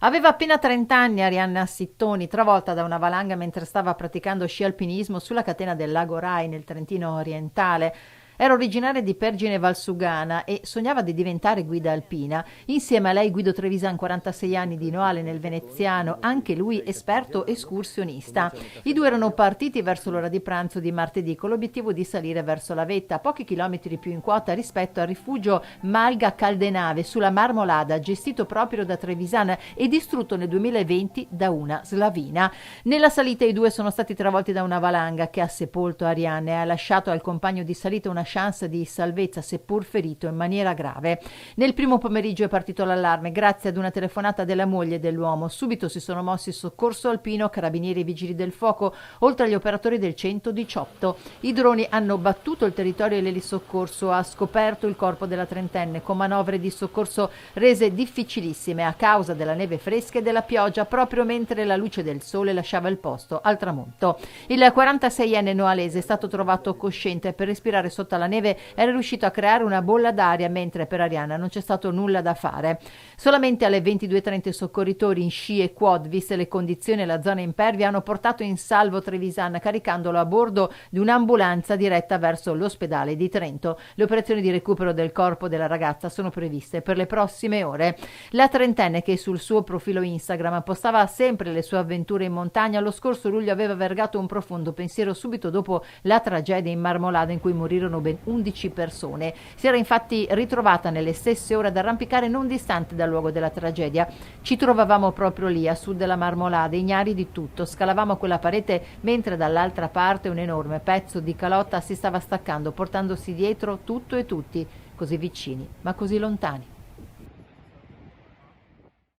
Aveva appena 30 anni Arianna Sittoni, travolta da una valanga mentre stava praticando sci alpinismo sulla catena del lago Rai nel Trentino orientale. Era originaria di Pergine Valsugana e sognava di diventare guida alpina. Insieme a lei Guido Trevisan, 46 anni, di Noale nel Veneziano, anche lui esperto escursionista. I due erano partiti verso l'ora di pranzo di martedì con l'obiettivo di salire verso la vetta, pochi chilometri più in quota rispetto al rifugio Malga Caldenave sulla Marmolada, gestito proprio da Trevisan e distrutto nel 2020 da una slavina. Nella salita i due sono stati travolti da una valanga che ha sepolto Arianna e ha lasciato al compagno di salita una chance di salvezza, seppur ferito in maniera grave. Nel primo pomeriggio è partito l'allarme grazie ad una telefonata della moglie dell'uomo. Subito si sono mossi soccorso alpino, carabinieri e vigili del fuoco, oltre agli operatori del 118. I droni hanno battuto il territorio e l'elisoccorso ha scoperto il corpo della trentenne con manovre di soccorso rese difficilissime a causa della neve fresca e della pioggia, proprio mentre la luce del sole lasciava il posto al tramonto. Il 46enne noalese è stato trovato cosciente. Per respirare sotto la neve era riuscito a creare una bolla d'aria, mentre per Arianna non c'è stato nulla da fare. Solamente alle 22:30 i soccorritori in sci e quad, viste le condizioni e la zona impervia, hanno portato in salvo Trevisan caricandolo a bordo di un'ambulanza diretta verso l'ospedale di Trento. Le operazioni di recupero del corpo della ragazza sono previste per le prossime ore. La trentenne, che sul suo profilo Instagram postava sempre le sue avventure in montagna, lo scorso luglio aveva vergato un profondo pensiero subito dopo la tragedia in Marmolada in cui morirono ben 11 persone. Si era infatti ritrovata nelle stesse ore ad arrampicare non distante dal luogo della tragedia. Ci trovavamo proprio lì, a sud della Marmolada, ignari di tutto. Scalavamo quella parete mentre dall'altra parte un enorme pezzo di calotta si stava staccando, portandosi dietro tutto e tutti, così vicini, ma così lontani.